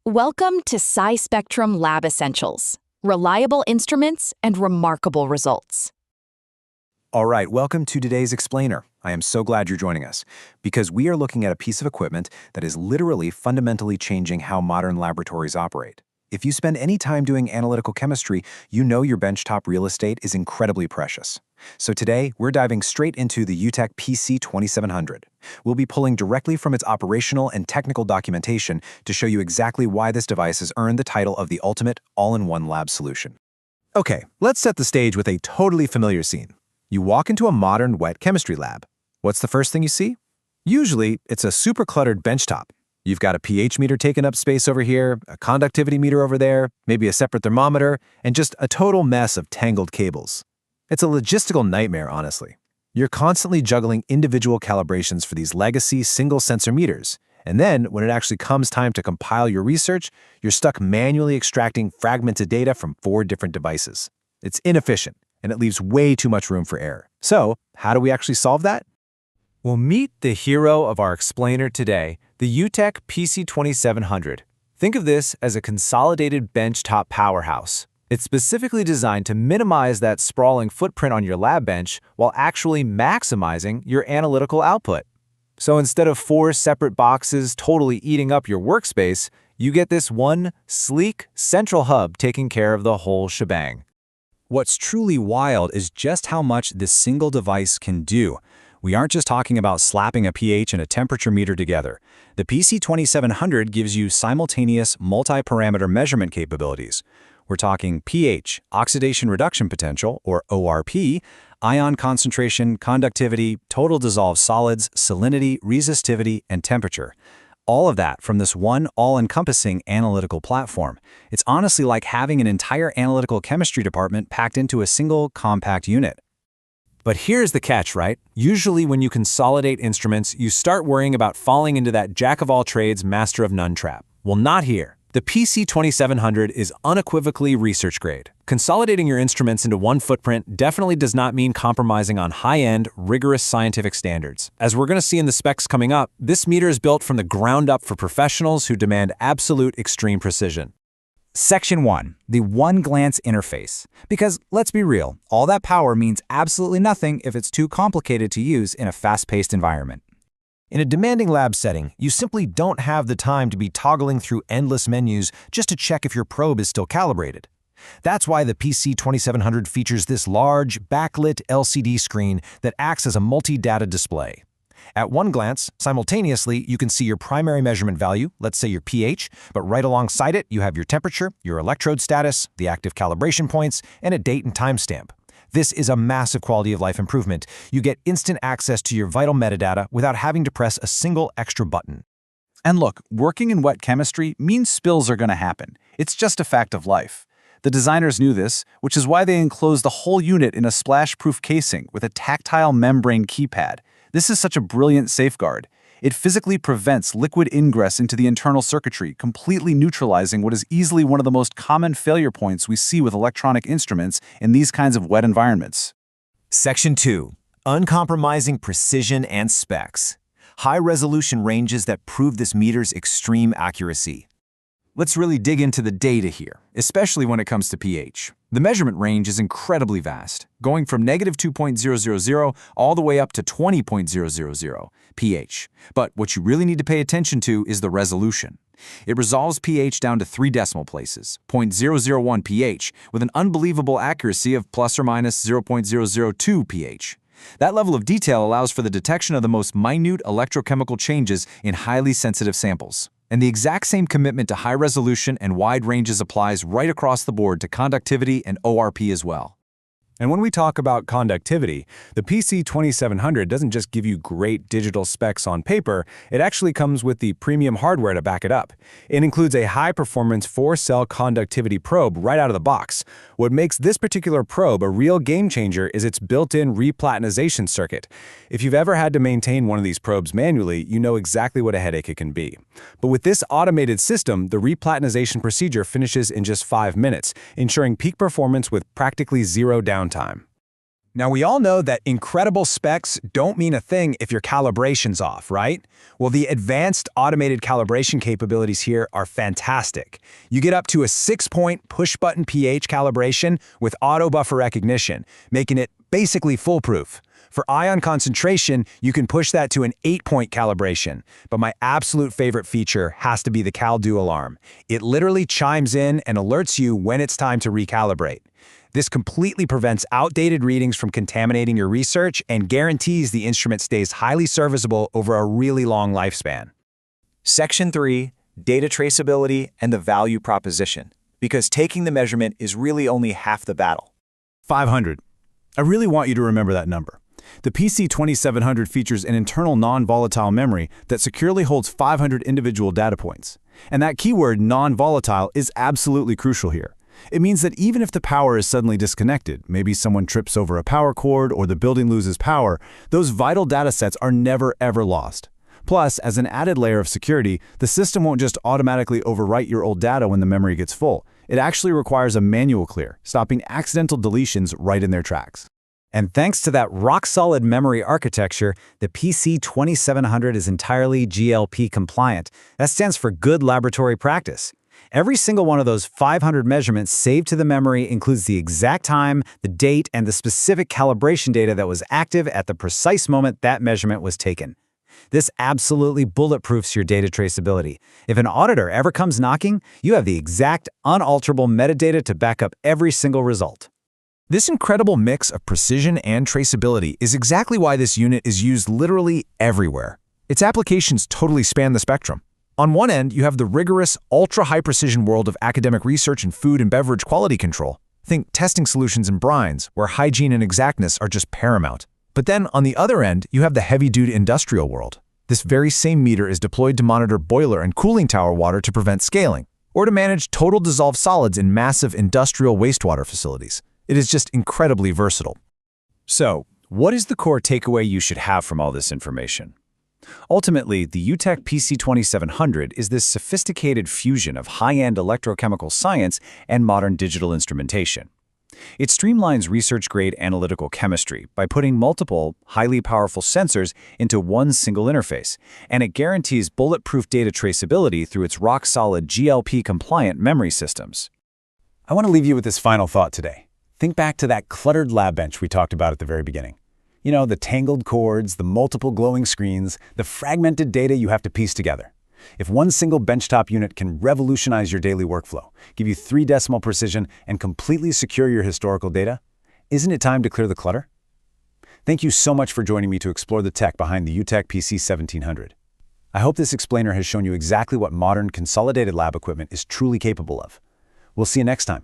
Welcome to SciSpectrum Lab Essentials, reliable instruments and remarkable results. All right, welcome to today's explainer. I am so glad you're joining us because we are looking at a piece of equipment that is literally fundamentally changing how modern laboratories operate. If you spend any time doing analytical chemistry, you know your benchtop real estate is incredibly precious. So today, we're diving straight into the Eutech PC 2700. We'll be pulling directly from its operational and technical documentation to show you exactly why this device has earned the title of the ultimate all-in-one lab solution. Okay, let's set the stage with a totally familiar scene. You walk into a modern wet chemistry lab. What's the first thing you see? Usually, it's a super cluttered benchtop. You've got a pH meter taking up space over here, a conductivity meter over there, maybe a separate thermometer, and just a total mess of tangled cables. It's a logistical nightmare, honestly. You're constantly juggling individual calibrations for these legacy single-sensor meters, and then, when it actually comes time to compile your research, you're stuck manually extracting fragmented data from 4 different devices. It's inefficient, and it leaves way too much room for error. So, how do we actually solve that? We'll meet the hero of our explainer today, the Eutech PC 2700. Think of this as a consolidated benchtop powerhouse. It's specifically designed to minimize that sprawling footprint on your lab bench while actually maximizing your analytical output. So instead of 4 separate boxes totally eating up your workspace, you get this one sleek central hub taking care of the whole shebang. What's truly wild is just how much this single device can do. We aren't just talking about slapping a pH and a temperature meter together. The PC 2700 gives you simultaneous multi-parameter measurement capabilities. We're talking pH, oxidation reduction potential, or ORP, ion concentration, conductivity, total dissolved solids, salinity, resistivity, and temperature. All of that from this one all-encompassing analytical platform. It's honestly like having an entire analytical chemistry department packed into a single compact unit. But here's the catch, right? Usually when you consolidate instruments, you start worrying about falling into that jack-of-all-trades, master-of-none trap. Well, not here. The PC 2700 is unequivocally research-grade. Consolidating your instruments into one footprint definitely does not mean compromising on high-end, rigorous scientific standards. As we're going to see in the specs coming up, this meter is built from the ground up for professionals who demand absolute extreme precision. Section 1, the one-glance interface. Because, let's be real, all that power means absolutely nothing if it's too complicated to use in a fast-paced environment. In a demanding lab setting, you simply don't have the time to be toggling through endless menus just to check if your probe is still calibrated. That's why the PC 2700 features this large, backlit LCD screen that acts as a multi-data display. At one glance, simultaneously, you can see your primary measurement value, let's say your pH, but right alongside it, you have your temperature, your electrode status, the active calibration points, and a date and timestamp. This is a massive quality of life improvement. You get instant access to your vital metadata without having to press a single extra button. And look, working in wet chemistry means spills are going to happen. It's just a fact of life. The designers knew this, which is why they enclosed the whole unit in a splash-proof casing with a tactile membrane keypad. This is such a brilliant safeguard. It physically prevents liquid ingress into the internal circuitry, completely neutralizing what is easily one of the most common failure points we see with electronic instruments in these kinds of wet environments. Section 2. Uncompromising precision and specs. High-resolution ranges that prove this meter's extreme accuracy. Let's really dig into the data here, especially when it comes to pH. The measurement range is incredibly vast, going from -2.000 all the way up to 20.000 pH. But what you really need to pay attention to is the resolution. It resolves pH down to 3 decimal places, 0.001 pH, with an unbelievable accuracy of plus or minus 0.002 pH. That level of detail allows for the detection of the most minute electrochemical changes in highly sensitive samples. And the exact same commitment to high resolution and wide ranges applies right across the board to conductivity and ORP as well. And when we talk about conductivity, the PC 2700 doesn't just give you great digital specs on paper, it actually comes with the premium hardware to back it up. It includes a high-performance 4-cell conductivity probe right out of the box. What makes this particular probe a real game-changer is its built-in replatinization circuit. If you've ever had to maintain one of these probes manually, you know exactly what a headache it can be. But with this automated system, the replatinization procedure finishes in just 5 minutes, ensuring peak performance with practically zero downtime. Now, we all know that incredible specs don't mean a thing if your calibration's off, right? Well, the advanced automated calibration capabilities here are fantastic. You get up to a 6-point push-button pH calibration with auto buffer recognition, making it basically foolproof. For ion concentration, you can push that to an 8-point calibration. But my absolute favorite feature has to be the CalDo alarm. It literally chimes in and alerts you when it's time to recalibrate. This completely prevents outdated readings from contaminating your research and guarantees the instrument stays highly serviceable over a really long lifespan. Section 3, data traceability and the value proposition, because taking the measurement is really only half the battle. 500. I really want you to remember that number. The PC2700 features an internal non-volatile memory that securely holds 500 individual data points. And that keyword, non-volatile, is absolutely crucial here. It means that even if the power is suddenly disconnected, maybe someone trips over a power cord or the building loses power, those vital data sets are never ever lost. Plus, as an added layer of security, the system won't just automatically overwrite your old data when the memory gets full. It actually requires a manual clear, stopping accidental deletions right in their tracks. And thanks to that rock-solid memory architecture, the PC2700 is entirely GLP compliant. That stands for Good Laboratory Practice. Every single one of those 500 measurements saved to the memory includes the exact time, the date, and the specific calibration data that was active at the precise moment that measurement was taken. This absolutely bulletproofs your data traceability. If an auditor ever comes knocking, you have the exact, unalterable metadata to back up every single result. This incredible mix of precision and traceability is exactly why this unit is used literally everywhere. Its applications totally span the spectrum. On one end, you have the rigorous, ultra-high-precision world of academic research and food and beverage quality control. Think testing solutions and brines, where hygiene and exactness are just paramount. But then, on the other end, you have the heavy-duty industrial world. This very same meter is deployed to monitor boiler and cooling tower water to prevent scaling, or to manage total dissolved solids in massive industrial wastewater facilities. It is just incredibly versatile. So, what is the core takeaway you should have from all this information? Ultimately, the Eutech PC2700 is this sophisticated fusion of high-end electrochemical science and modern digital instrumentation. It streamlines research-grade analytical chemistry by putting multiple, highly powerful sensors into one single interface, and it guarantees bulletproof data traceability through its rock-solid GLP-compliant memory systems. I want to leave you with this final thought today. Think back to that cluttered lab bench we talked about at the very beginning. You know, the tangled cords, the multiple glowing screens, the fragmented data you have to piece together. If one single benchtop unit can revolutionize your daily workflow, give you 3-decimal precision, and completely secure your historical data, isn't it time to clear the clutter? Thank you so much for joining me to explore the tech behind the Eutech PC1700. I hope this explainer has shown you exactly what modern consolidated lab equipment is truly capable of. We'll see you next time.